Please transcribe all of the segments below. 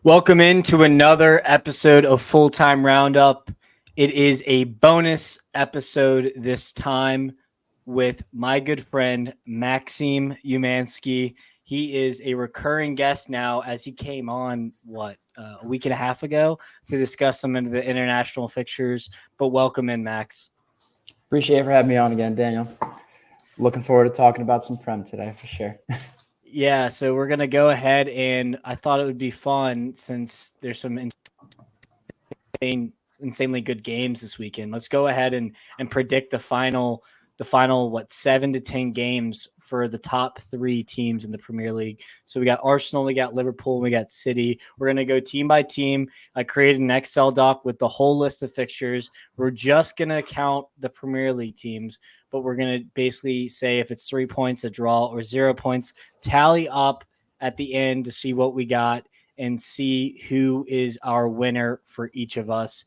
Welcome into another episode of Full Time Roundup. It is a bonus episode this time with my good friend Maxim Umansky. He is a recurring guest now, as he came on a week and a half ago to discuss some of the international fixtures. But welcome in, Max. Appreciate it for having me on again, Daniel. Looking forward to talking about some Prem today for sure. Yeah, so we're going to go ahead, and I thought it would be fun since there's some insanely good games this weekend. Let's go ahead and predict the final 7 to 10 games for the top 3 teams in the Premier League. So we got Arsenal, we got Liverpool, we got City. We're going to go team by team. I created an Excel doc with the whole list of fixtures. We're just going to count the Premier League teams, but we're going to basically say if it's 3 points, a draw, or 0 points, tally up at the end to see what we got and see who is our winner for each of us.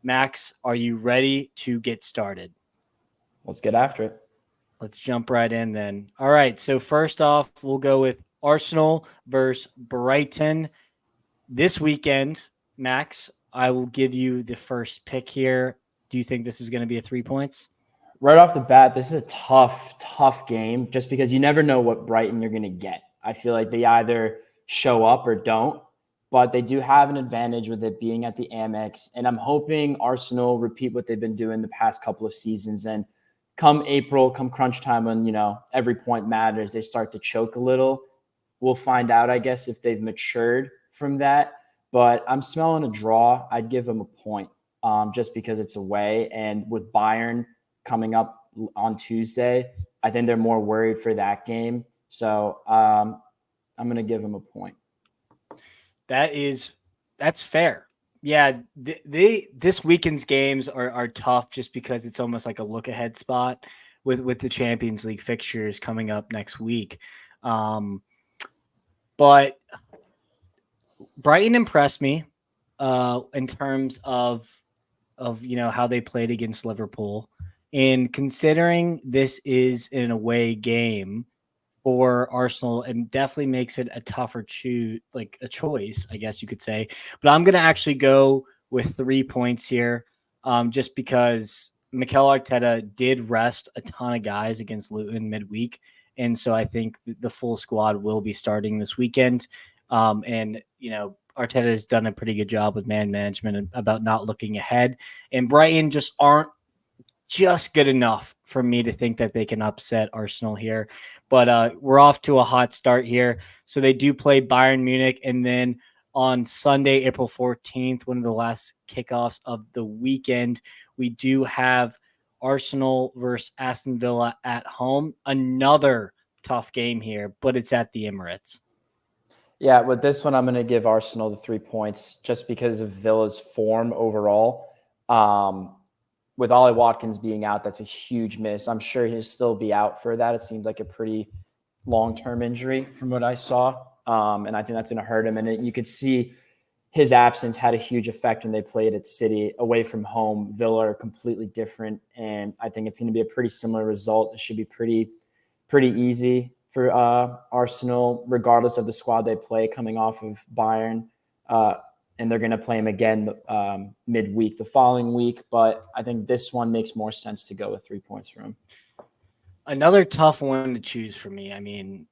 Max, are you ready to get started? Let's get after it. Let's jump right in then. All right, so first off, we'll go with Arsenal versus Brighton this weekend. Max, I will give you the first pick here. Do you think this is going to be a 3 points? Right off the bat, this is a tough game just because you never know what Brighton you're going to get. I feel like they either show up or don't, but they do have an advantage with it being at the Amex, and I'm hoping Arsenal repeat what they've been doing the past couple of seasons, and come April, come crunch time when, every point matters, they start to choke a little. We'll find out, I guess, if they've matured from that, but I'm smelling a draw. I'd give them a point just because it's away, and with Bayern coming up on Tuesday, I think they're more worried for that game. So I'm going to give them a point. That's fair. Yeah, this weekend's games are tough just because it's almost like a look ahead spot with the Champions League fixtures coming up next week. But Brighton impressed me in terms of how they played against Liverpool, and considering this is an away game for Arsenal, and definitely makes it a tougher choice, I guess you could say. But I'm going to actually go with 3 points here just because Mikel Arteta did rest a ton of guys against Luton midweek. And so I think the full squad will be starting this weekend. And Arteta has done a pretty good job with man management about not looking ahead. And Brighton just aren't just good enough for me to think that they can upset Arsenal here. But we're off to a hot start here. So they do play Bayern Munich, and then on Sunday, April 14th, one of the last kickoffs of the weekend, we do have Arsenal versus Aston Villa at home. Another tough game here, but it's at the Emirates. Yeah, with this one, I'm going to give Arsenal the 3 points just because of Villa's form overall. With Ollie Watkins being out, that's a huge miss. I'm sure he'll still be out for that. It seems like a pretty long-term injury from what I saw. And I think that's going to hurt him. And you could see his absence had a huge effect when they played at City. Away from home, Villa are completely different. And I think it's going to be a pretty similar result. It should be pretty easy for Arsenal, regardless of the squad they play coming off of Bayern. And they're going to play him again midweek the following week. But I think this one makes more sense to go with 3 points for him. Another tough one to choose for me. I mean,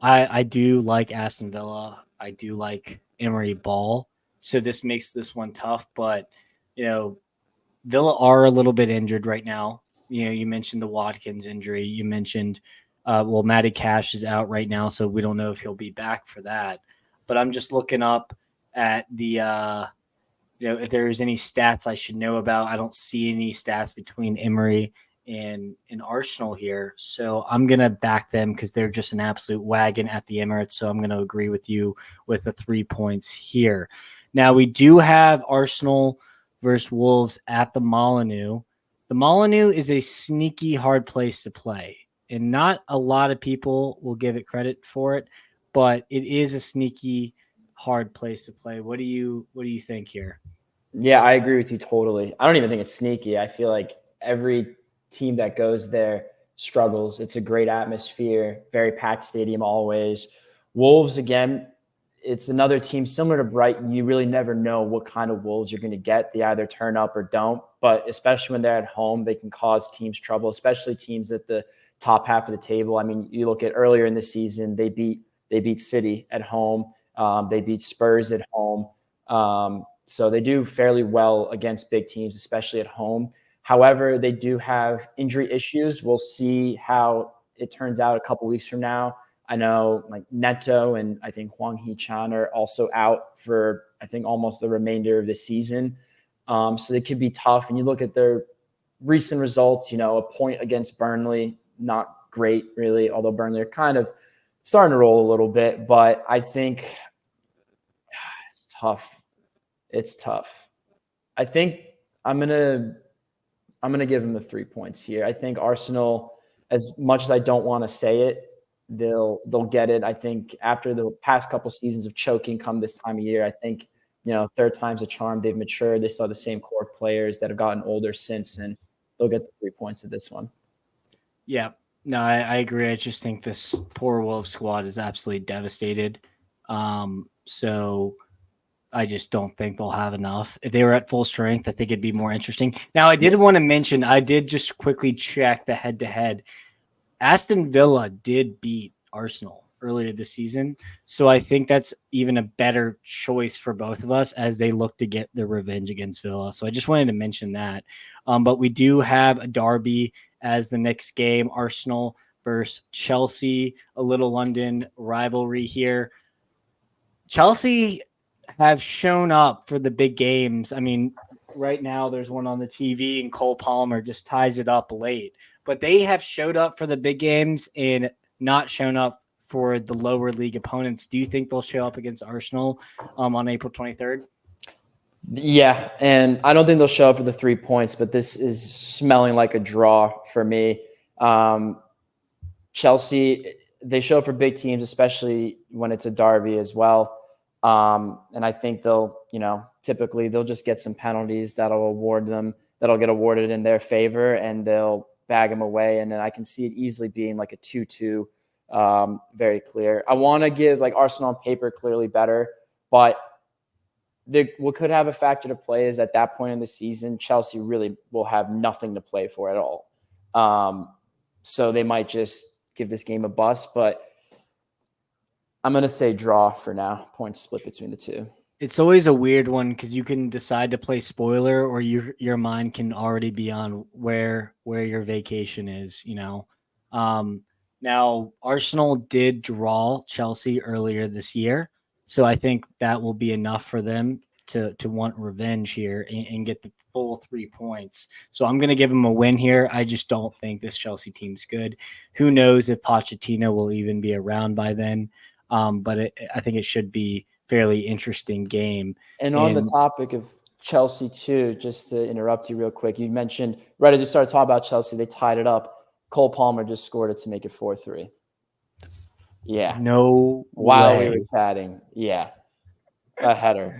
I do like Aston Villa. I do like Emery Ball. So this makes this one tough. But, Villa are a little bit injured right now. You mentioned the Watkins injury. You mentioned, Matty Cash is out right now, so we don't know if he'll be back for that. But I'm just looking up at the, if there's any stats I should know about. I don't see any stats between Emery and Arsenal here. So I'm going to back them because they're just an absolute wagon at the Emirates. So I'm going to agree with you with the 3 points here. Now we do have Arsenal versus Wolves at the Molineux. The Molineux is a sneaky hard place to play, and not a lot of people will give it credit for it, but it is a sneaky hard place to play. What do you think here? Yeah, I agree with you totally. I don't even think it's sneaky. I feel like every team that goes there struggles. It's a great atmosphere, very packed stadium always. Wolves, again, it's another team similar to Brighton. You really never know what kind of Wolves you're going to get. They either turn up or don't. But especially when they're at home, they can cause teams trouble, especially teams at the top half of the table. I mean, you look at earlier in the season, they beat City at home. They beat Spurs at home. So they do fairly well against big teams, especially at home. However, they do have injury issues. We'll see how it turns out a couple weeks from now. I know like Neto and I think Hwang Hee-chan are also out for, I think, almost the remainder of the season. So they could be tough. And you look at their recent results, a point against Burnley, not great really, although Burnley are kind of starting to roll a little bit. But I think it's tough. It's tough. I think I'm gonna give them the 3 points here. I think Arsenal, as much as I don't want to say it, they'll get it. I think after the past couple seasons of choking come this time of year, I think, third time's a charm. They've matured. They saw the same core of players that have gotten older since, and they'll get the 3 points of this one. Yeah, no, I agree. I just think this poor Wolves squad is absolutely devastated. So I just don't think they'll have enough. If they were at full strength, I think it'd be more interesting. Now, I did want to mention, I did just quickly check the head-to-head. Aston Villa did beat Arsenal earlier this season. So I think that's even a better choice for both of us as they look to get their revenge against Villa. So I just wanted to mention that. But we do have a derby as the next game, Arsenal versus Chelsea, a little London rivalry here. Chelsea have shown up for the big games. I mean, right now there's one on the TV and Cole Palmer just ties it up late. But they have showed up for the big games and not shown up for the lower league opponents. Do you think they'll show up against Arsenal on April 23rd? Yeah, and I don't think they'll show up for the 3 points, but this is smelling like a draw for me. Chelsea, they show up for big teams, especially when it's a derby as well. And I think they'll, typically they'll just get some penalties that'll get awarded in their favor, and they'll bag them away. And then I can see it easily being like a 2-2, very clear. I want to give like Arsenal on paper clearly better, but what could have a factor to play is at that point in the season, Chelsea really will have nothing to play for at all. So they might just give this game a bust, but I'm going to say draw for now. Points split between the two. It's always a weird one because you can decide to play spoiler, or your mind can already be on where your vacation is, Now, Arsenal did draw Chelsea earlier this year, so I think that will be enough for them to want revenge here and get the full 3 points. So I'm going to give them a win here. I just don't think this Chelsea team's good. Who knows if Pochettino will even be around by then, but I think it should be fairly interesting game. And on the topic of Chelsea too, just to interrupt you real quick, you mentioned right as you started talking about Chelsea, they tied it up. Cole Palmer just scored it to make it 4-3. Yeah. No While way. we were chatting. Yeah. A header.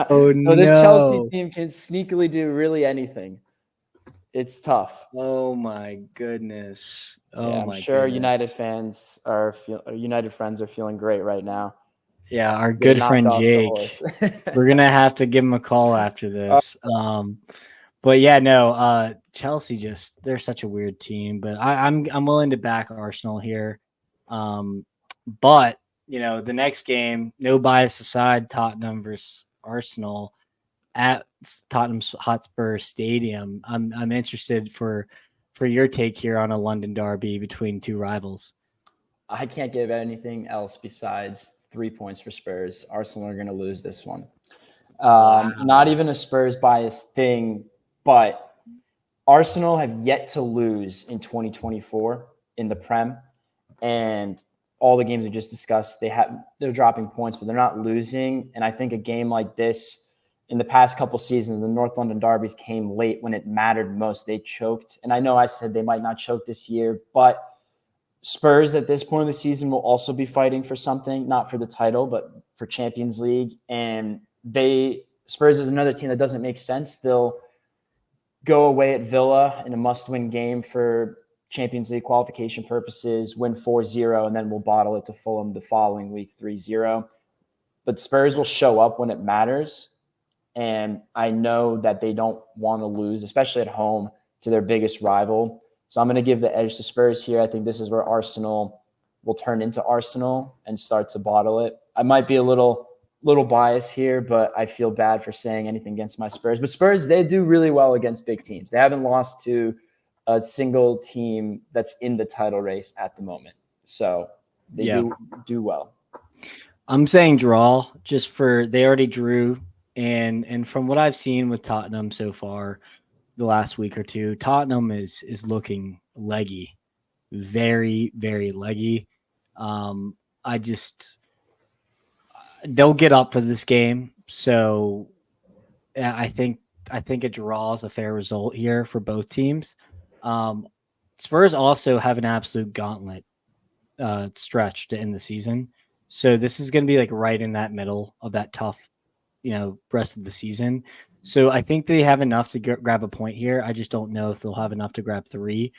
Oh, so this Chelsea team can sneakily do really anything. It's tough. Oh my goodness. Oh, yeah, I'm sure United friends are feeling great right now. Yeah, our good friend Jake. We're gonna have to give him a call after this. But yeah, no, Chelsea they're such a weird team. But I'm willing to back Arsenal here. But the next game, no bias aside, Tottenham versus Arsenal at Tottenham Hotspur Stadium. I'm interested for your take here on a London derby between two rivals. I can't give anything else besides 3 points for Spurs. Arsenal are going to lose this one. Wow. Not even a Spurs bias thing, but Arsenal have yet to lose in 2024 in the Prem, and all the games we just discussed, they're dropping points, but they're not losing. And I think a game like this, in the past couple seasons, the North London derbies came late when it mattered most. They choked. And I know I said they might not choke this year, but Spurs at this point of the season will also be fighting for something, not for the title, but for Champions League. And Spurs is another team that doesn't make sense. They'll go away at Villa in a must-win game for Champions League qualification purposes, win 4-0, and then we'll bottle it to Fulham the following week 3-0. but Spurs will show up when it matters. And I know that they don't want to lose, especially at home, to their biggest rival. So I'm going to give the edge to Spurs here. I think this is where Arsenal will turn into Arsenal and start to bottle it. I might be a little biased here, but I feel bad for saying anything against my Spurs. But Spurs, they do really well against big teams. They haven't lost to a single team that's in the title race at the moment. So they do well. I'm saying draw just for they already drew. And from what I've seen with Tottenham so far, the last week or two, Tottenham is looking leggy, very very leggy. I just they'll get up for this game, so I think a draw is a fair result here for both teams. Um, Spurs also have an absolute gauntlet stretch to end the season, so this is going to be like right in that middle of that tough rest of the season. So I think they have enough to grab a point here. I just don't know if they'll have enough to grab 3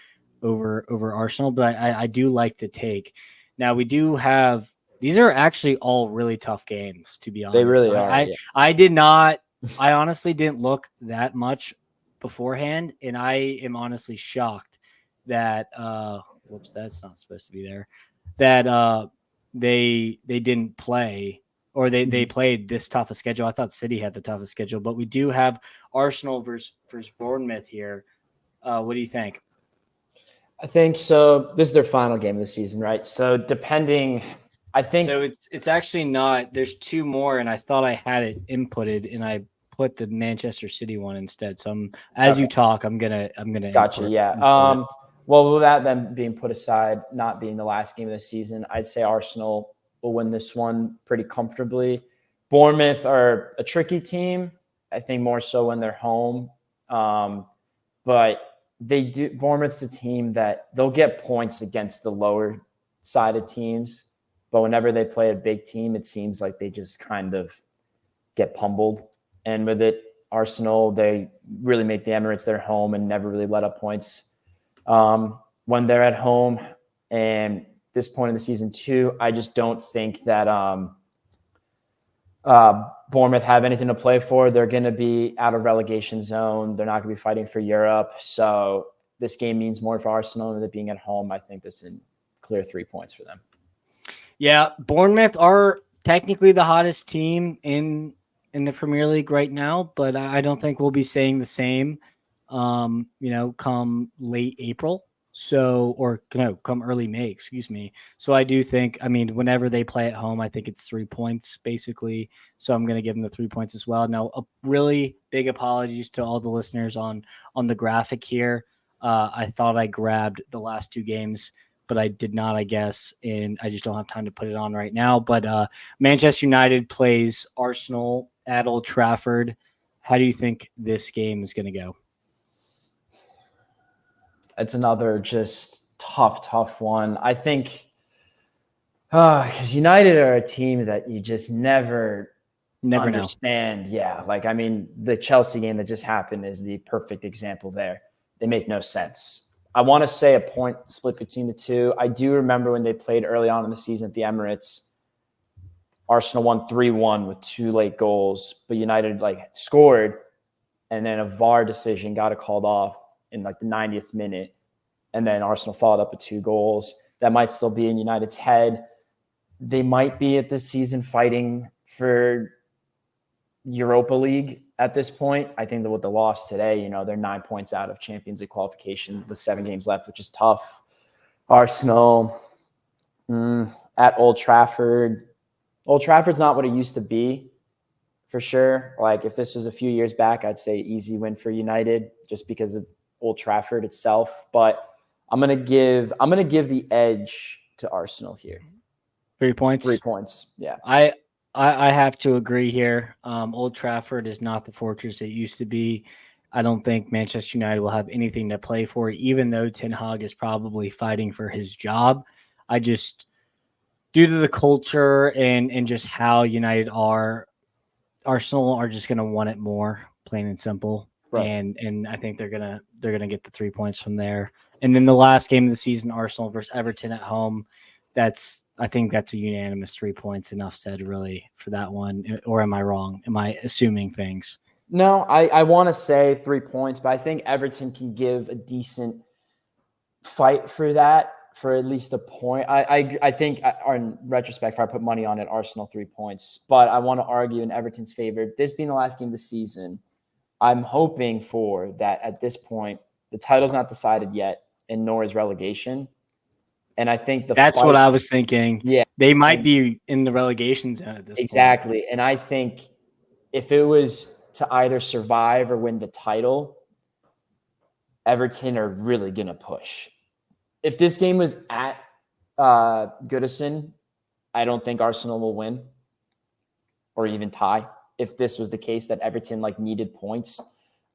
over Arsenal, but I do like the take. Now we do have these are actually all really tough games, to be honest. They really are. I did not. I honestly didn't look that much beforehand, and I am honestly shocked that whoops, that's not supposed to be there. That they didn't play or they played this tough a schedule. I thought City had the toughest schedule, but we do have Arsenal versus Bournemouth here. What do you think? I think so. This is their final game of the season, right? So depending, I think so. It's actually not. There's 2 more, and I thought I had it inputted, and I put the Manchester City one instead. So as you talk, I'm gonna. Gotcha. Yeah. Well, with that then being put aside, not being the last game of the season, I'd say Arsenal will win this one pretty comfortably. Bournemouth are a tricky team, I think more so when they're home. But Bournemouth's a team that they'll get points against the lower sided teams. But whenever they play a big team, it seems like they just kind of get pummeled. And with it, Arsenal, they really make the Emirates their home and never really let up points when they're at home. And this point in the season too, I just don't think that Bournemouth have anything to play for. They're going to be out of relegation zone. They're not going to be fighting for Europe. So this game means more for Arsenal than it being at home. I think this is a clear 3 points for them. Yeah, Bournemouth are technically the hottest team in the Premier League right now, but I don't think we'll be saying the same, come late April. So, or no, come early May, excuse me. So I do think, whenever they play at home, I think it's 3 points basically. So I'm going to give them the 3 points as well. Now, a really big apologies to all the listeners on the graphic here. I thought I grabbed the last 2 games, but I did not, I guess, and I just don't have time to put it on right now. But Manchester United plays Arsenal at Old Trafford. How do you think this game is going to go? It's another just tough one. I think because United are a team that you just never understand. Know. Yeah, the Chelsea game that just happened is the perfect example there. They make no sense. I want to say a point split between the two. I do remember when they played early on in the season at the Emirates, Arsenal won 3-1 with 2 late goals, but United scored, and then a VAR decision got it called off in the 90th minute, and then Arsenal followed up with 2 goals. That might still be in United's head. They might be at this season fighting for Europa League at this point. I think that with the loss today, they're 9 points out of Champions League qualification with 7 games left, which is tough. Arsenal at Old Trafford. Old Trafford's not what it used to be, for sure. If this was a few years back, I'd say easy win for United just because of Old Trafford itself. But I'm gonna give the edge to Arsenal here. 3 points. 3 points. Yeah. I have to agree here. Old Trafford is not the fortress it used to be. I don't think Manchester United will have anything to play for, even though Ten Hag is probably fighting for his job. I just, due to the culture and just how United are, Arsenal are just going to want it more, plain and simple. Right. And I think they're gonna get the 3 points from there. And then the last game of the season, Arsenal versus Everton at home. I think that's a unanimous 3 points. Enough said, really, for that one. Or am I wrong? Am I assuming things? No, I want to say 3 points, but I think Everton can give a decent fight for that, for at least a point. I think, in retrospect, if I put money on it, Arsenal 3 points. But I want to argue in Everton's favor. This being the last game of the season, I'm hoping for that at this point. The title's not decided yet, and nor is relegation. And I think that's what I was thinking. Yeah, they might be in the relegation zone at this point. Exactly. And I think if it was to either survive or win the title, Everton are really going to push. If this game was at Goodison, I don't think Arsenal will win or even tie. If this was the case that Everton needed points,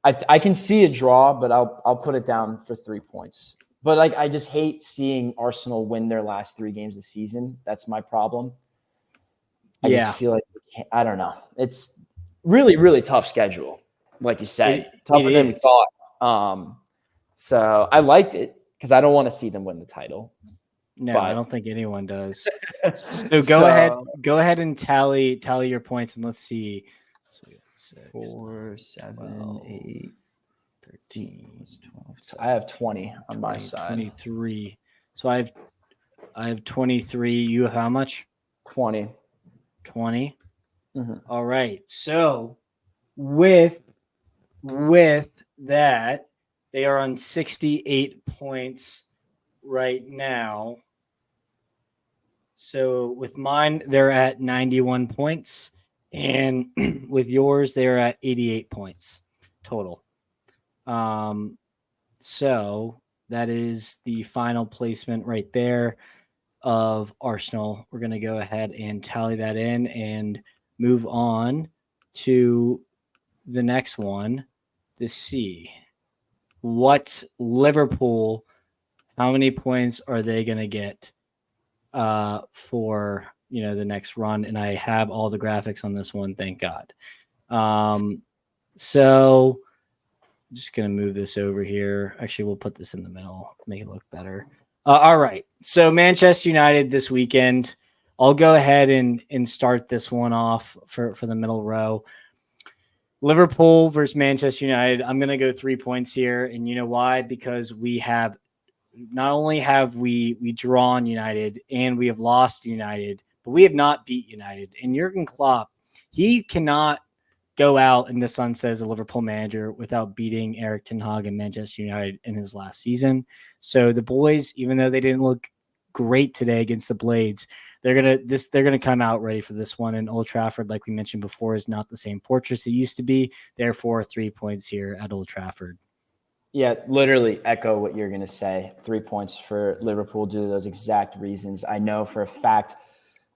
I can see a draw, but I'll put it down for 3 points. But I just hate seeing Arsenal win their last 3 games of the season. That's my problem. I just feel like I don't know. It's really, really tough schedule, like you said, tougher than we thought. So I liked it because I don't want to see them win the title. No, I don't think anyone does. So go ahead and tally your points, and let's see. So we got 6, 4, 7, 12, 8, 13, 12. So I have 20 on my side. 23. So I have 23. You have how much? 20. 20. Mm-hmm. All right. So with that, they are on 68 points right now. So with mine, they're at 91 points. And with yours, they're at 88 points total. So that is the final placement right there of Arsenal. We're going to go ahead and tally that in and move on to the next one to see what Liverpool, how many points are they going to get for the next run. And I have all the graphics on this one, thank God. So I'm just going to move this over here. Actually, we'll put this in the middle, make it look better. All right. So Manchester United this weekend. I'll go ahead and start this one off for the middle row. Liverpool versus Manchester United. I'm going to go 3 points here. And you know why? Because we have not only have we drawn United and we have lost United, but we have not beat United. And Jurgen Klopp, he cannot go out in the sunset as a Liverpool manager without beating Erik ten Hag and Manchester United in his last season. So the boys, even though they didn't look great today against the Blades, they're gonna come out ready for this one. And Old Trafford, like we mentioned before, is not the same fortress it used to be. Therefore, 3 points here at Old Trafford. Yeah, literally echo what you're going to say. 3 points for Liverpool due to those exact reasons. I know for a fact,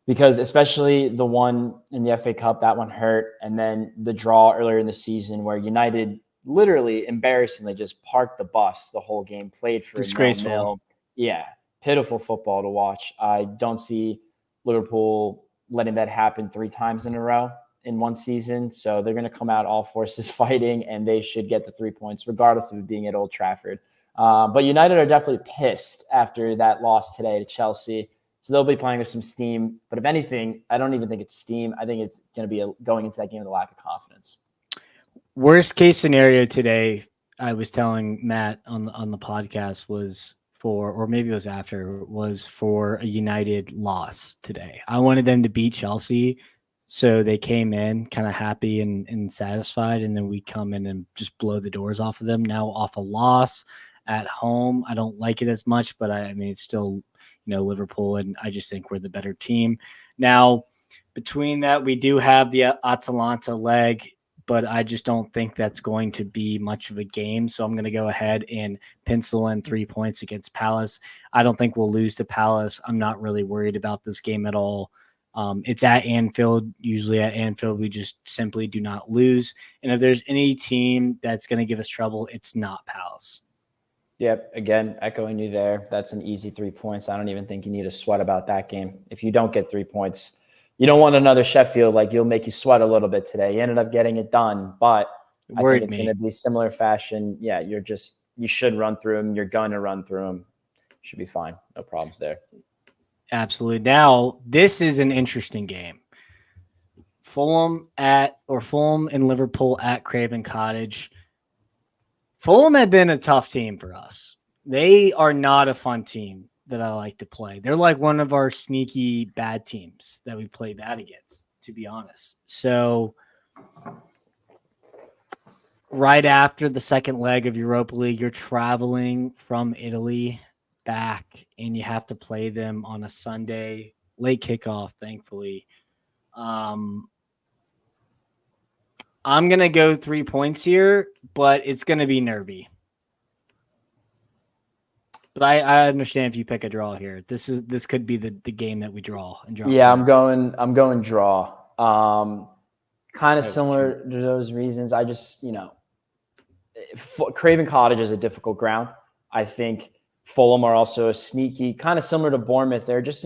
because especially the one in the FA Cup, that one hurt. And then the draw earlier in the season where United literally embarrassingly just parked the bus the whole game, played for disgraceful. A 0-0. Yeah, pitiful football to watch. I don't see Liverpool letting that happen 3 times in a row in one season. So they're going to come out all forces fighting, and they should get the 3 points regardless of it being at Old Trafford. But United are definitely pissed after that loss today to Chelsea. So they'll be playing with some steam. But if anything, I don't even think it's steam. I think it's going to be going into that game with a lack of confidence. Worst case scenario today, I was telling Matt on the podcast was or maybe it was after, was for a United loss today. I wanted them to beat Chelsea. So they came in kind of happy and satisfied, and then we come in and just blow the doors off of them. Now off a loss at home, I don't like it as much, but I mean, it's still, Liverpool, and I just think we're the better team. Now, between that, we do have the Atalanta leg, but I just don't think that's going to be much of a game. So I'm going to go ahead and pencil in 3 points against Palace. I don't think we'll lose to Palace. I'm not really worried about this game at all. It's at Anfield. Usually at Anfield, we just simply do not lose. And if there's any team that's going to give us trouble, it's not Palace. Yep. Again, echoing you there. That's an easy 3 points. I don't even think you need to sweat about that game. If you don't get 3 points, you don't want another Sheffield. You'll make you sweat a little bit today. You ended up getting it done, but I think it's going to be similar fashion. Yeah, you should run through them. You're going to run through them. Should be fine. No problems there. Absolutely. Now, this is an interesting game. Fulham and Liverpool at Craven Cottage. Fulham had been a tough team for us. They are not a fun team that I like to play. They're like one of our sneaky bad teams that we play bad against, to be honest. So right after the second leg of Europa League, you're traveling from Italy back and you have to play them on a Sunday, late kickoff, thankfully. I'm going to go 3 points here, but it's going to be nervy. But I understand if you pick a draw here. This could be the game that we draw and draw. Yeah, I'm going draw. Kind of similar to those reasons. I just, Craven Cottage is a difficult ground. I think Fulham are also a sneaky, kind of similar to Bournemouth. They're just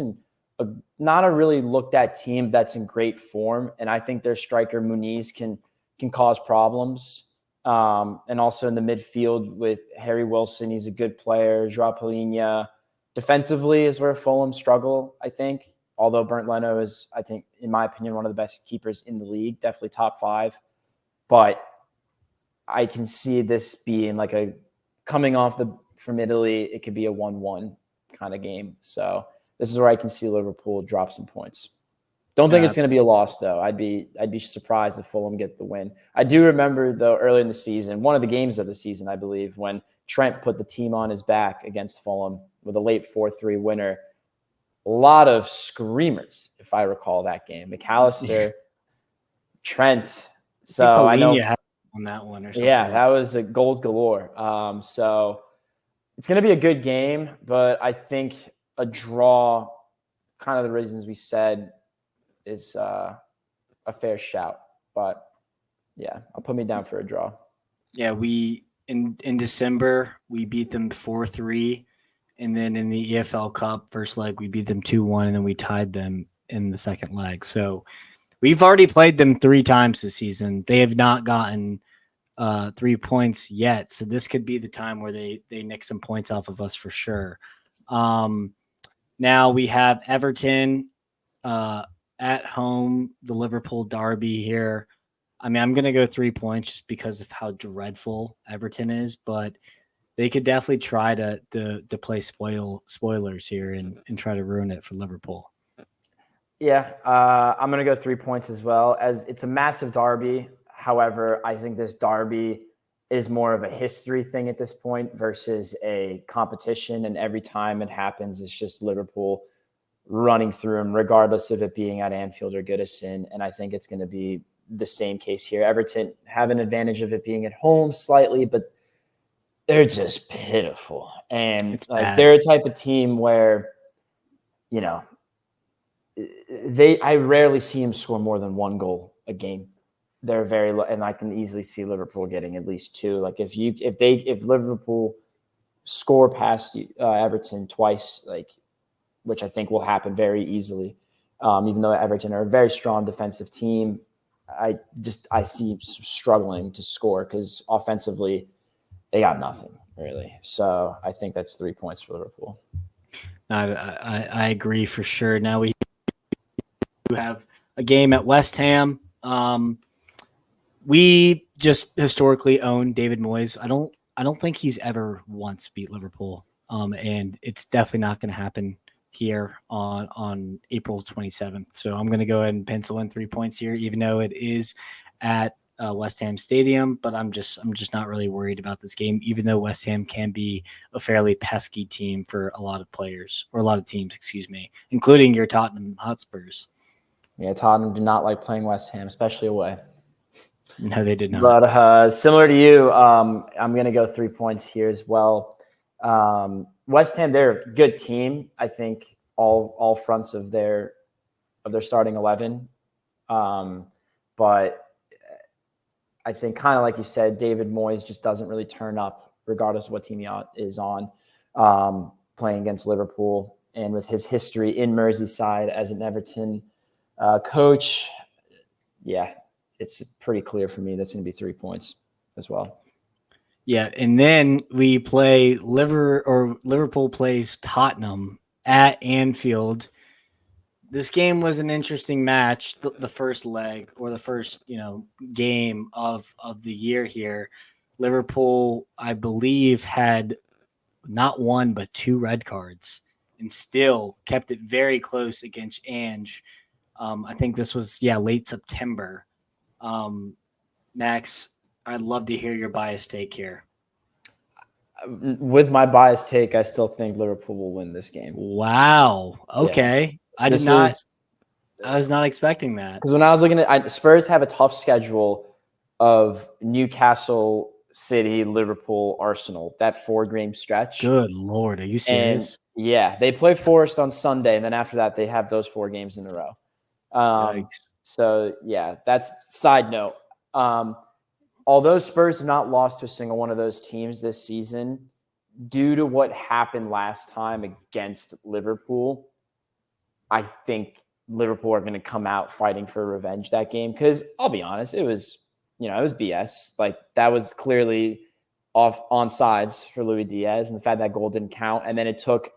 not a really looked at team that's in great form, and I think their striker Muniz can cause problems. And also in the midfield with Harry Wilson, he's a good player. Joao Palhinha. Defensively is where Fulham struggle, I think. Although Bernd Leno is, I think, in my opinion, one of the best keepers in the league, definitely top 5. But I can see this being like coming off from Italy, it could be a 1-1 kind of game. So this is where I can see Liverpool drop some points. Don't think it's going to be a loss, though. I'd be surprised if Fulham get the win. I do remember, though, early in the season, one of the games of the season, I believe, when Trent put the team on his back against Fulham with a late 4-3 winner. A lot of screamers, if I recall that game. McAllister, Trent. So I know on that one or something. Yeah, that was goals galore. So it's going to be a good game, but I think a draw, kind of the reasons we said, is a fair shout. But yeah, I'll put me down for a draw. Yeah, we in December we beat them 4-3, and then in the EFL Cup first leg we beat them 2-1, and then we tied them in the second leg. So we've already played them 3 times this season. They have not gotten 3 points yet, so this could be the time where they nick some points off of us for sure. Now we have Everton at home, the Liverpool derby here. I mean, I'm going to go 3 points just because of how dreadful Everton is, but they could definitely try to play spoilers here and try to ruin it for Liverpool. Yeah, I'm going to go 3 points as well. As it's a massive derby. However, I think this derby is more of a history thing at this point versus a competition. And every time it happens, it's just Liverpool running through them, regardless of it being at Anfield or Goodison. And I think it's going to be the same case here. Everton have an advantage of it being at home slightly, but they're just pitiful. And they're a type of team where, I rarely see them score more than 1 goal a game. They're very low, and I can easily see Liverpool getting at least 2. Like if Liverpool score past Everton twice, which I think will happen very easily, even though Everton are a very strong defensive team, I see struggling to score because offensively they got nothing really. So I think that's 3 points for Liverpool. I agree for sure. Now we have a game at West Ham. We just historically own David Moyes. I don't think he's ever once beat Liverpool. And it's definitely not going to happen here on April 27th. So I'm going to go ahead and pencil in 3 points here, even though it is at West Ham Stadium. But I'm just not really worried about this game, even though West Ham can be a fairly pesky team for a lot of players, or a lot of teams, excuse me, including your Tottenham Hotspurs. Yeah, Tottenham did not like playing West Ham, especially away. No, they did not. But similar to you, I'm going to go 3 points here as well. West Ham, they're a good team. I think all fronts of their starting 11. But I think kind of like you said, David Moyes just doesn't really turn up regardless of what team he is on, playing against Liverpool. And with his history in Merseyside as an Everton coach, yeah, it's pretty clear for me that's going to be 3 points as well. Yeah, and then we play Liverpool plays Tottenham at Anfield. This game was an interesting match, the first leg or the first, game of the year here. Liverpool, I believe, had not one but two red cards and still kept it very close against Ange. I think this was late September. Max, I'd love to hear your biased take here. With my biased take, I still think Liverpool will win this game. Wow. Okay. Yeah. I was not expecting that. Because when I was looking at Spurs have a tough schedule of Newcastle, City, Liverpool, Arsenal, that 4-game stretch. Good Lord. Are you serious? And yeah, they play Forest on Sunday. And then after that, they have those 4 games in a row. So yeah, that's side note. Although Spurs have not lost to a single one of those teams this season, due to what happened last time against Liverpool, I think Liverpool are going to come out fighting for revenge that game. Because I'll be honest, it was BS. Like, that was clearly on sides for Luis Diaz, and the fact that goal didn't count. And then it took,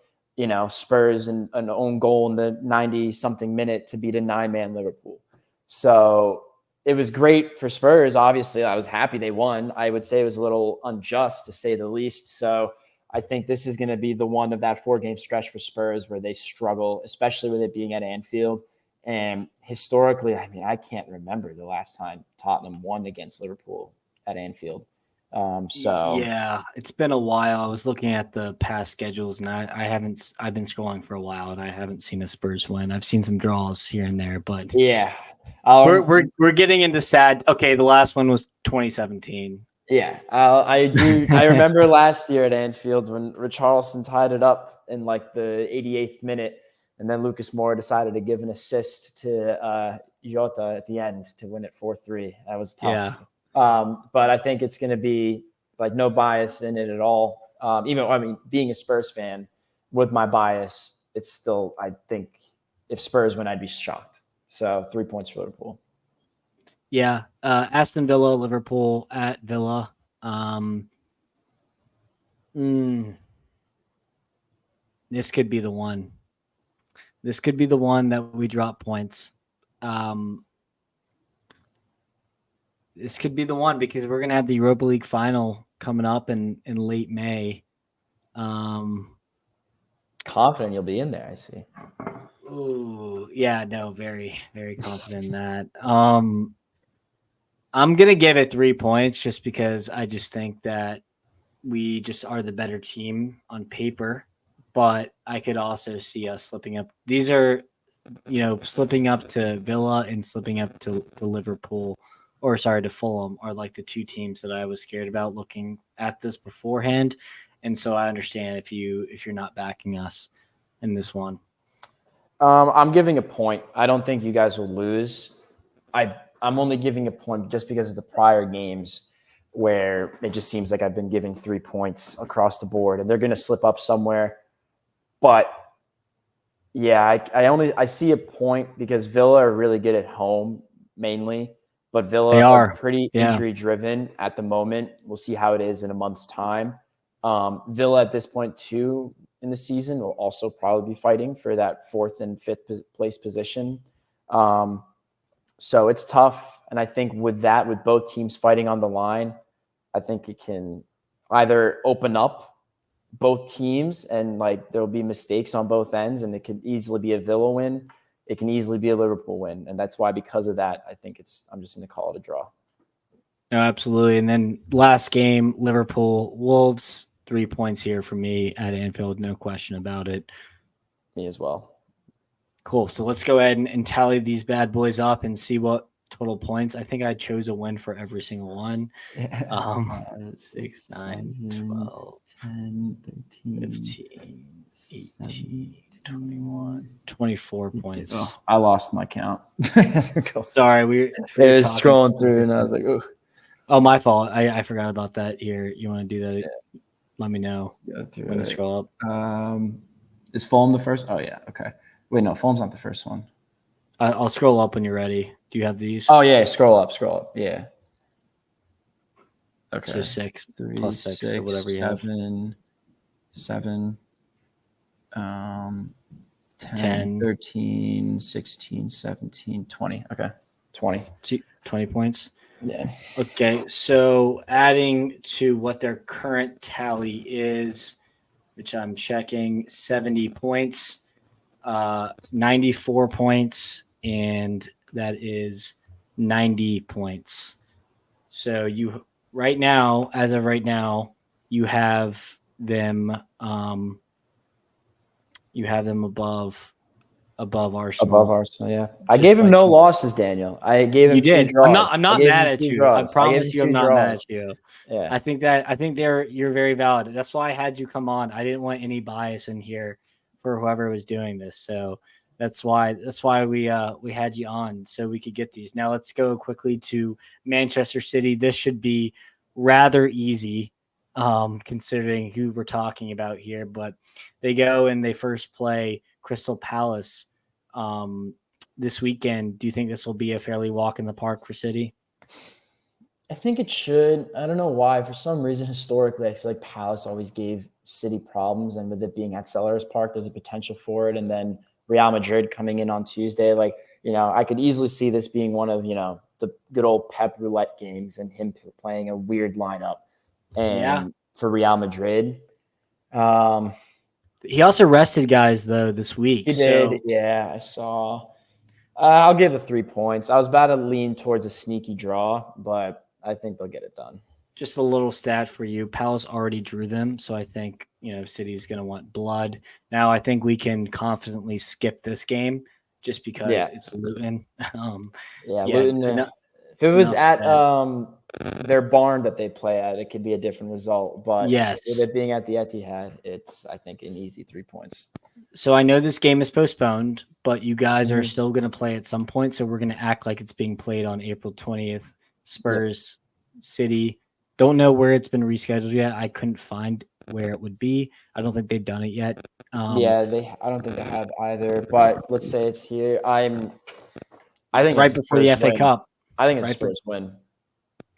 Spurs and an own goal in the 90-something minute to beat a 9-man Liverpool. So it was great for Spurs. Obviously, I was happy they won. I would say it was a little unjust, to say the least. So I think this is going to be the one of that 4-game stretch for Spurs where they struggle, especially with it being at Anfield. And historically, I can't remember the last time Tottenham won against Liverpool at Anfield. Yeah, it's been a while. I was looking at the past schedules, and I've been scrolling for a while, and I haven't seen a Spurs win. I've seen some draws here and there, but yeah, we're getting into sad. Okay, the last one was 2017. Yeah, I do. I remember last year at Anfield when Richarlison tied it up in like the 88th minute, and then Lucas Moura decided to give an assist to Jota at the end to win it 4-3. That was tough. Yeah. But I think it's going to be like no bias in it at all. Being a Spurs fan with my bias, it's still, I think if Spurs win, I'd be shocked. So 3 points for Liverpool. Yeah. Aston Villa, Liverpool at Villa. This could be the one. This could be the one that we drop points. This could be the one because we're going to have the Europa League final coming up in late May. Confident you'll be in there, I see. Ooh, yeah, no, very, very confident in that. I'm going to give it 3 points just because I just think that we just are the better team on paper, but I could also see us slipping up. These are, slipping up to Villa and slipping up to Liverpool. To Fulham are like the two teams that I was scared about looking at this beforehand. And so I understand if you're not backing us in this one. I'm giving a point. I don't think you guys will lose. I'm only giving a point just because of the prior games where it just seems like I've been giving 3 points across the board, and they're going to slip up somewhere. But yeah, I see a point because Villa are really good at home mainly. But Villa are pretty injury-driven at the moment. We'll see how it is in a month's time. Villa at this point, too, in the season will also probably be fighting for that 4th and 5th place position. So it's tough. And I think with both teams fighting on the line, I think it can either open up both teams and there'll be mistakes on both ends, and it could easily be a Villa win. It can easily be a Liverpool win. And that's why, because of that, I think I'm just going to call it a draw. No, absolutely. And then last game, Liverpool Wolves, 3 points here for me at Anfield. No question about it. Me as well. Cool. So let's go ahead and tally these bad boys up and see what total points. I think I chose a win for every single one. 6, 9, 12, 10, 13, 15, 18, 21, 24 points. Oh, I lost my count. Sorry, it was scrolling through and I was like, "Oh, oh, my fault. I forgot about that here. You want to do that? Yeah. Let me know when to scroll up. Is Fulham the first? Oh yeah, okay. Wait, no, Fulham's not the first one. I'll scroll up when you're ready. Do you have these? Oh yeah, scroll up. Yeah. Okay. So 6 plus 6 or whatever you have. 7. 10, 10. 13, 16, 17, 20. Okay. 20. 20 points. Yeah. Okay, so adding to what their current tally is, which I'm checking, 70 points, 94 points, and that is 90 points. So you right now, as of right now, you have them above Arsenal. Above Arsenal, yeah. I Just gave him by no 2. losses, Daniel. I gave You him two did. I'm draws. not. I'm I not gave mad him at two you. I draws. I gave him promise you, I'm two not mad draws. at you. Yeah. I think you're very valid. That's why I had you come on. I didn't want any bias in here for whoever was doing this. So that's why we had you on so we could get these. Now let's go quickly to Manchester City. This should be rather easy, considering who we're talking about here. But they go and they first play Crystal Palace this weekend. Do you think this will be a fairly walk in the park for City? I think it should. I don't know why. For some reason, historically, I feel like Palace always gave City problems, and with it being at Sellers Park, there's a potential for it. And then Real Madrid coming in on Tuesday, I could easily see this being one of the good old Pep roulette games, and him playing a weird lineup. And for Real Madrid, he also rested guys though this week. He did. Yeah, I saw. I'll give it 3 points. I was about to lean towards a sneaky draw, but I think they'll get it done. Just a little stat for you. Palace already drew them, so I think City's going to want blood. Now I think we can confidently skip this game just because it's Luton. Luton. If it was at their barn that they play at, it could be a different result. But with it being at the Etihad, it's I think an easy 3 points. So I know this game is postponed, but you guys are still going to play at some point. So we're going to act like it's being played on April 20th. Spurs, City. Don't know where it's been rescheduled yet. I couldn't find where it would be. I don't think they've done it yet. I don't think they have either. But let's say it's here. I think right before the FA Cup. I think it's Spurs win.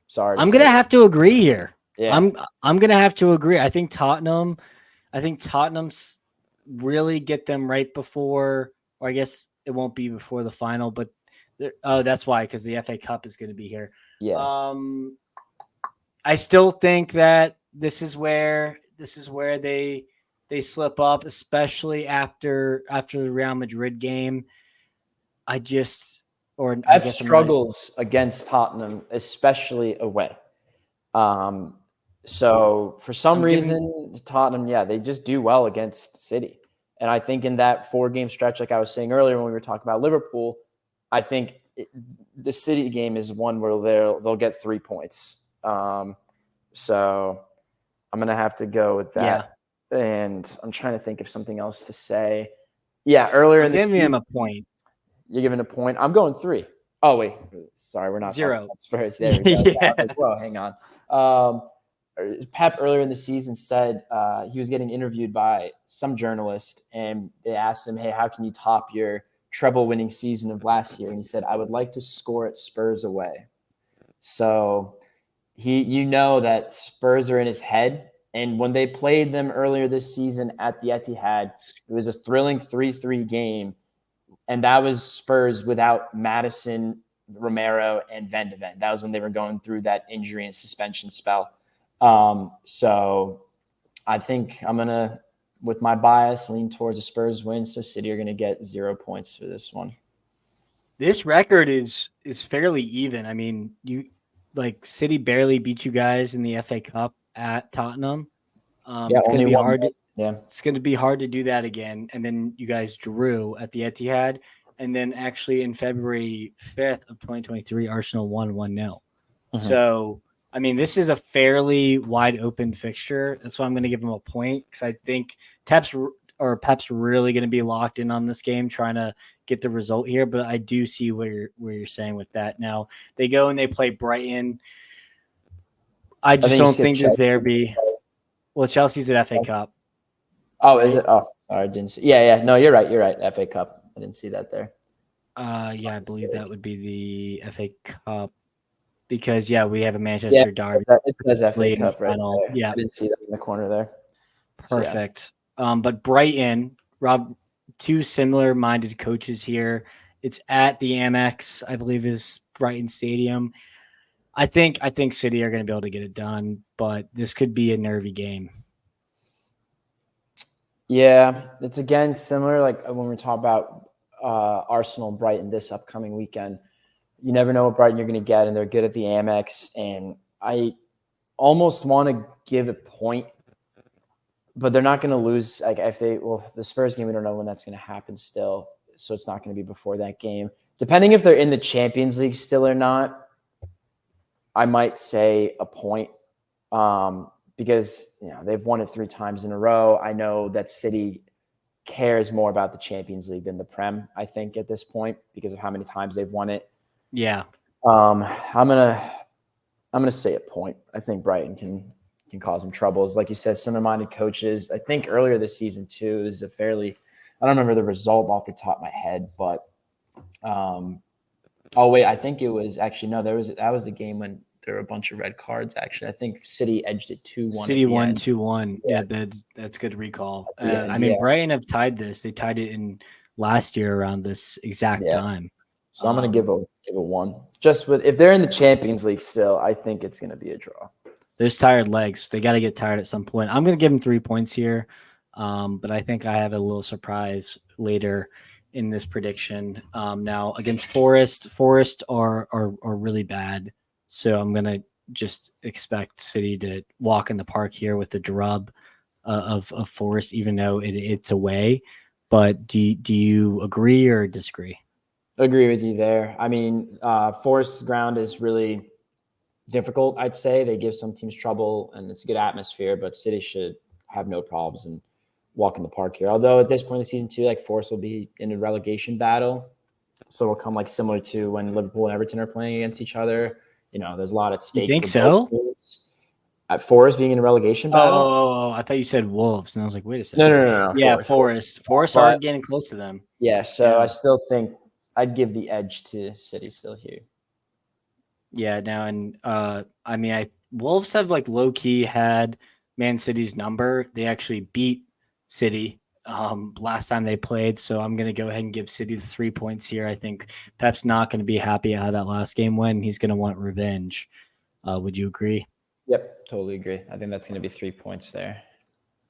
Sorry, I'm gonna have to agree here. Yeah, I'm gonna have to agree. I think Tottenham's really get them right before, or I guess it won't be before the final, but that's why, because the FA Cup is going to be here. Yeah. I still think that this is where they slip up, especially after the Real Madrid game. Pep struggles against Tottenham, especially away. So for some reason, Tottenham, they just do well against City. And I think in that 4-game stretch, like I was saying earlier when we were talking about Liverpool, I think the City game is one where they'll get 3 points. So I'm going to have to go with that. Yeah. And I'm trying to think of something else to say. Yeah, earlier in the season. Give him a point. You're giving a point. I'm going 3. Oh, wait. Sorry, we're not 0. Spurs. There we go. Yeah. Whoa, hang on. Pep earlier in the season said he was getting interviewed by some journalist, and they asked him, hey, how can you top your treble-winning season of last year? And he said, I would like to score at Spurs away. So that Spurs are in his head. And when they played them earlier this season at the Etihad, it was a thrilling 3-3 game. And that was Spurs without Maddison, Romero, and Van de Ven. That was when they were going through that injury and suspension spell. So I think I'm going to, with my bias, lean towards a Spurs win. So City are going to get 0 points for this one. This record is fairly even. I mean, City barely beat you guys in the FA Cup at Tottenham. It's going to be hard. It's going to be hard to do that again. And then you guys drew at the Etihad. And then actually in February 5th of 2023, Arsenal won 1-0. Mm-hmm. So, I mean, this is a fairly wide open fixture. That's why I'm going to give him a point, because I think Pep's really going to be locked in on this game, trying to get the result here. But I do see where you're saying with that. Now they go and they play Brighton. I just don't think the Zerbi. Well, Chelsea's at FA Cup. Oh, is it? Oh, sorry, I didn't see. Yeah. No, you're right. FA Cup. I didn't see that there. I believe that would be the FA Cup, because we have a Manchester derby. It says FA Cup right there. Yeah, I didn't see that in the corner there. Perfect. But Brighton Rob, two similar-minded coaches here. It's at the Amex, I believe, is Brighton Stadium. I think City are going to be able to get it done, but this could be a nervy game. Yeah, it's again similar like when we talk about Arsenal and Brighton this upcoming weekend. You never know what Brighton you're going to get, and they're good at the Amex. And I almost want to give a point, but they're not going to lose. Like if the Spurs game, we don't know when that's going to happen still, so it's not going to be before that game. Depending if they're in the Champions League still or not, I might say a point. Because they've won it 3 times in a row. I know that City cares more about the Champions League than the Prem, I think, at this point, because of how many times they've won it. Yeah. I'm gonna say a point. I think Brighton can cause them troubles. Like you said, similar-minded coaches. I think earlier this season too is I don't remember the result off the top of my head, but I think it was actually that was the game when there were a bunch of red cards. Actually, I think City edged it 2-1. City won 2-1. Yeah, that's good recall. Brighton have tied this. They tied it in last year around this exact time. So I'm gonna give a 1. Just if they're in the Champions League still, I think it's gonna be a draw. There's tired legs. They got to get tired at some point. I'm gonna give them 3 points here, but I think I have a little surprise later in this prediction. Now against Forest are really bad. So I'm going to just expect City to walk in the park here with the drub of Forest, even though it's away. But do you agree or disagree? Agree with you there. I mean, Forest's ground is really difficult, I'd say. They give some teams trouble, and it's a good atmosphere, but City should have no problems and walk in the park here. Although at this point in the season, too, like Forest will be in a relegation battle. So it'll come like similar to when Liverpool and Everton are playing against each other. There's a lot at stake. You think so? At Forest being in a relegation battle? Oh, I thought you said Wolves, and I was like, wait a second. No. Yeah, Forest are getting close to them. Yeah, so I still think I'd give the edge to City still here. Yeah, now and Wolves have like low key had Man City's number. They actually beat City last time they played, so I'm going to go ahead and give City the 3 points here. I think Pep's not going to be happy at how that last game went. He's going to want revenge. Would you agree? Yep, totally agree. I think that's going to be 3 points there.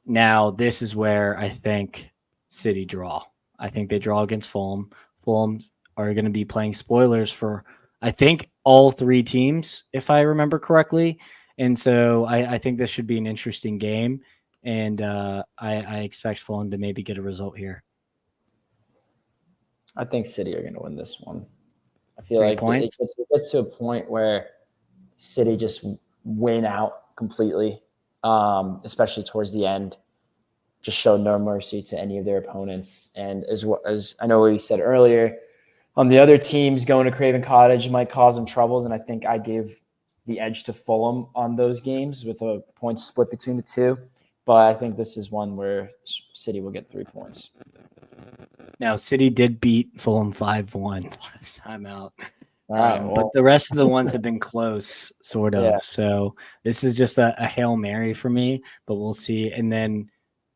Now, this is where I think City draw. I think they draw against Fulham. Fulham are going to be playing spoilers for, I think, all 3 teams, if I remember correctly. And so I think this should be an interesting game. And I expect Fulham to maybe get a result here. I think City are going to win this one. I feel 3 like points. It gets to a point where City just win out completely, especially towards the end. Just show no mercy to any of their opponents. And as I know we said earlier, the other teams going to Craven Cottage might cause them troubles. And I think I gave the edge to Fulham on those games with a point split between the two. But I think this is one where City will get 3 points. Now, City did beat Fulham 5-1 last time out. All right, but the rest of the ones have been close, sort of. Yeah. So this is just a Hail Mary for me, but we'll see. And then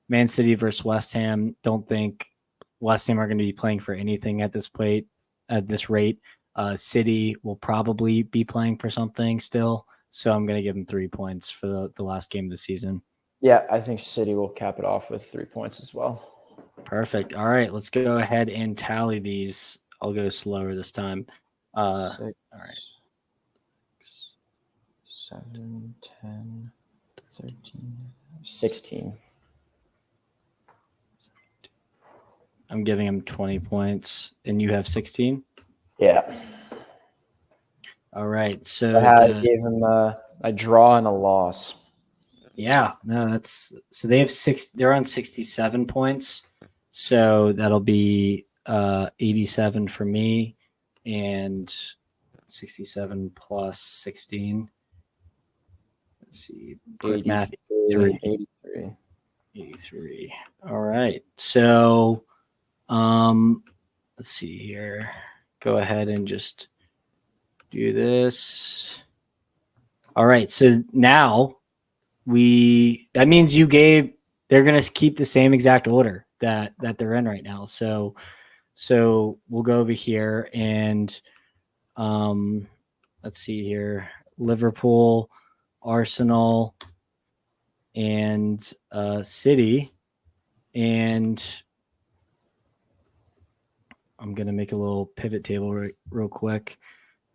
Man City versus West Ham. Don't think West Ham are going to be playing for anything at this rate. City will probably be playing for something still. So I'm going to give them 3 points for the last game of the season. Yeah, I think City will cap it off with 3 points as well. Perfect. All right, let's go ahead and tally these. I'll go slower this time. All right. 7, 10, 13, 16. I'm giving him 20 points, and you have 16? Yeah. All right. So I gave him a draw and a loss. Yeah, no, so they have they're on 67 points. So that'll be 87 for me and 67 plus 16. Let's see. Quick math. 83. All right. So let's see here. Go ahead and just do this. All right. So now that means they're going to keep the same exact order. that they're in right now. So we'll go over here and let's see here. Liverpool, Arsenal, and City. And I'm going to make a little pivot table real quick.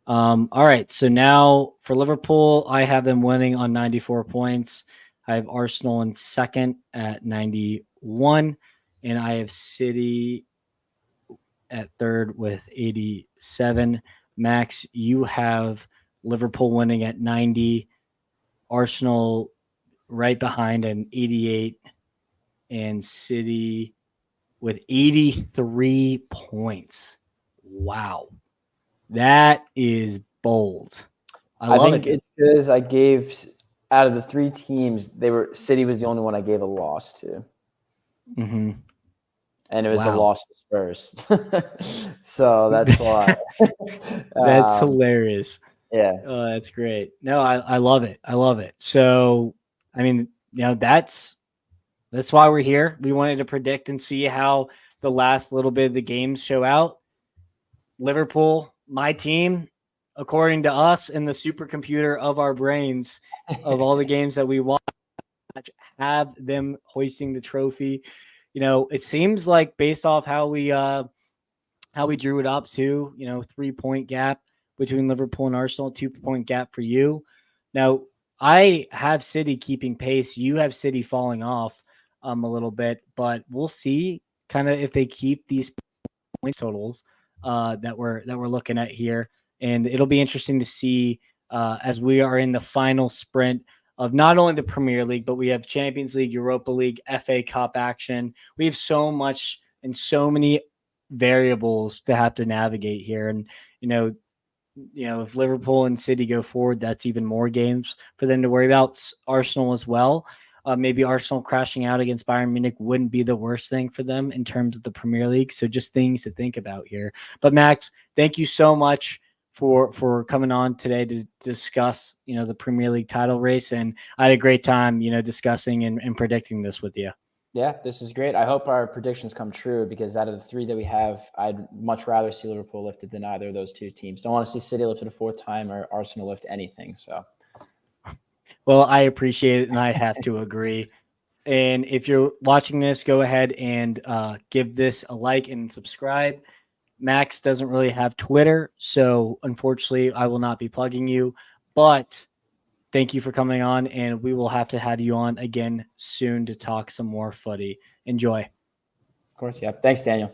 All right. So now for Liverpool, I have them winning on 94 points. I have Arsenal in second at 91. And I have City at third with 87. Max, you have Liverpool winning at 90. Arsenal right behind at 88. And City with 83 points. Wow. That is bold. I think it's because I gave, out of the 3 teams, City was the only one I gave a loss to. Mm-hmm. And it was the loss to Spurs. So that's why. That's hilarious. Yeah. Oh, that's great. No, I love it. I love it. So, I mean, that's why we're here. We wanted to predict and see how the last little bit of the games show out. Liverpool, my team, according to us in the supercomputer of our brains, of all the games that we watch, have them hoisting the trophy. It seems like based off how we drew it up to, 3-point gap between Liverpool and Arsenal, 2-point gap for you. Now, I have City keeping pace. You have City falling off a little bit, but we'll see kind of if they keep these points totals that we're looking at here, and it'll be interesting to see as we are in the final sprint of not only the Premier League, but we have Champions League, Europa League, FA Cup action. We have so much and so many variables to have to navigate here, and if Liverpool and City go forward, that's even more games for them to worry about. Arsenal as well. Maybe Arsenal crashing out against Bayern Munich wouldn't be the worst thing for them in terms of the Premier League. So just things to think about here. But Max, thank you so much for coming on today to discuss, the Premier League title race. And I had a great time, discussing and predicting this with you. Yeah, this is great. I hope our predictions come true, because out of the 3 that we have, I'd much rather see Liverpool lifted than either of those 2 teams. Don't want to see City lifted a 4th time or Arsenal lift anything. So, well, I appreciate it, and I have to agree. And if you're watching this, go ahead and give this a like and subscribe. Max doesn't really have Twitter, so unfortunately, I will not be plugging you. But thank you for coming on, and we will have you on again soon to talk some more footy. Enjoy. Of course, yeah. Thanks, Daniel.